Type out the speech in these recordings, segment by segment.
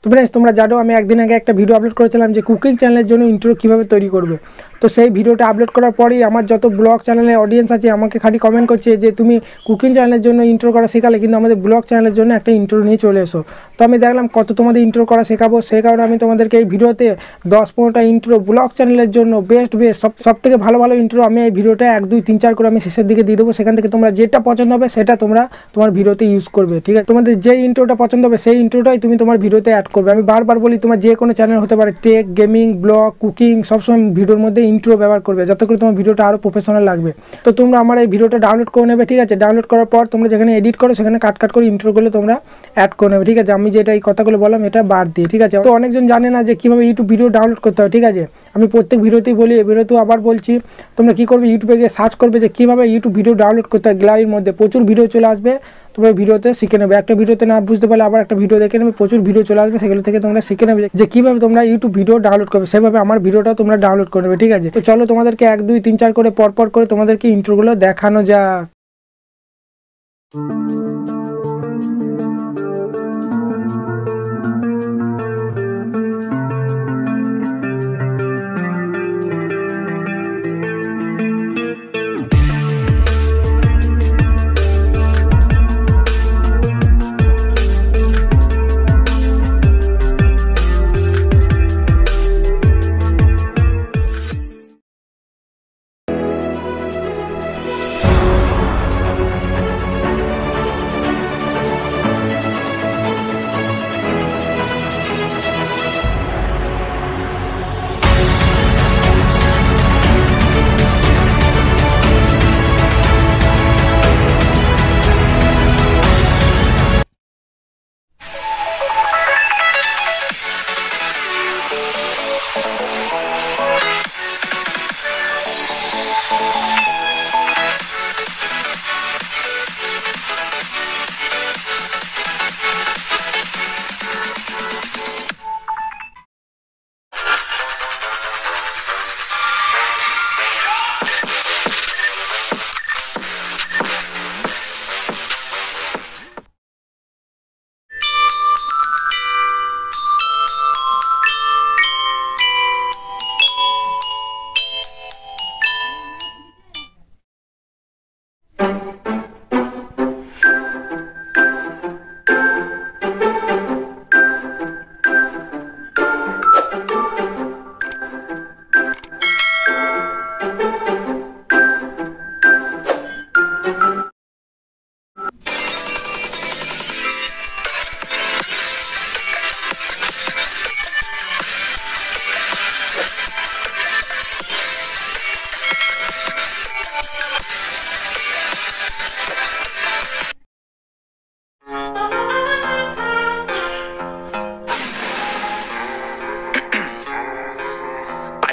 তো फ्रेंड्स তোমরা জানো আমি একদিন আগে একটা ভিডিও আপলোড করেছিলাম যে কুকিং চ্যানেলের জন্য ইন্ট্রো কিভাবে তৈরি করবে। তো সেই ভিডিওটা আপলোড করার পরেই আমার যত ব্লগ চ্যানেলে অডিয়েন্স আছে আমাকে খালি কমেন্ট করছে যে তুমি কুকিং চ্যানেলের জন্য ইন্ট্রো করা শেখালে কিন্তু আমাদের ব্লগ চ্যানেলের জন্য একটা ইন্ট্রো নিয়ে চলে এসো। তো আমি দেখলাম কত তোমাদের ইন্ট্রো করা শেখাবো, সেই কারণে আমি তোমাদেরকে এই ভিডিওতে 10-15টা ইন্ট্রো ব্লগ চ্যানেলের জন্য বেস্ট সব থেকে ভালো ভালো ইন্ট্রো আমি এই ভিডিওটা 1 2 3 4 করে আমি শেষের দিকে দিয়ে দেবো। সেখান থেকে তোমরা যেটা পছন্দ হবে সেটা তোমরা তোমার ভিডিওতে ইউজ করবে, ঠিক আছে। তোমাদের যে ইন্ট্রোটা পছন্দ হবে সেই ইন্ট্রোটাই তুমি তোমার ভিডিওতে অ্যাড করবে। আমি বারবার বলি তোমার যে কোনো চ্যানেল হতে পারে, টেক, গেমিং, ব্লগ, কুকিং, সবসময় ভিডিওর মধ্যে ইন্ট্রো ব্যবহার করবে যাতে করে তোমার ভিডিওটা আরও প্রফেশনাল লাগবে। তো তোমরা আমার এই ভিডিওটা ডাউনলোড করে নেবে, ঠিক আছে। ডাউনলোড করার পর তোমরা যেখানে এডিট করো সেখানে কাট করে ইন্ট্রোগুলো তোমরা অ্যাড করে নেবে, ঠিক আছে। আমি যেটা এই কথাগুলো বললাম এটা বাদ দিয়ে, ঠিক আছে। তো অনেকজন জানে না যে কীভাবে ইউটিউব ভিডিও ডাউনলোড করতে হয়, ঠিক আছে। আমি প্রত্যেক ভিডিওতেই বলি, এই ভিডিওতেও আবার বলছি, তোমরা কী করবে ইউটিউবে গিয়ে সার্চ করবে যে কীভাবে ইউটিউব ভিডিও ডাউনলোড করতে হয়। গ্যালারির মধ্যে প্রচুর ভিডিও চলে আসবে, তোমরা ভিডিওতে শিখে নেবে। একটা ভিডিওতে না বুঝতে পারলে আবার একটা ভিডিও দেখে নেবে, প্রচুর ভিডিও চলে আসবে, সেগুলো থেকে তোমরা শিখে নেবে যে কীভাবে তোমরা ইউটিউব ভিডিও ডাউনলোড করবে। সেভাবে আমার ভিডিওটা তোমরা ডাউনলোড করে নেবে, ঠিক আছে। তো চলো তোমাদেরকে 1 2 3 4 করে পরপর করে তোমাদেরকে ইন্ট্রোগুলো দেখানো যাক।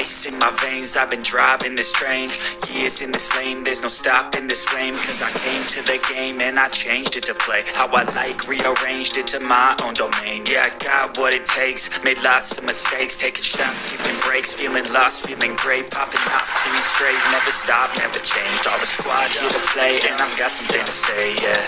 Ice in my veins, I've been driving this train. Years in this lane, there's no stopping this flame. Cause I came to the game and I changed it to play how I like, rearranged it to my own domain. Yeah, I got what it takes, made lots of mistakes, taking shots, skipping breaks, feeling lost, feeling great, popping off, seeing straight, never stop, never changed. All the squad here to play, and I've got something to say, yeah.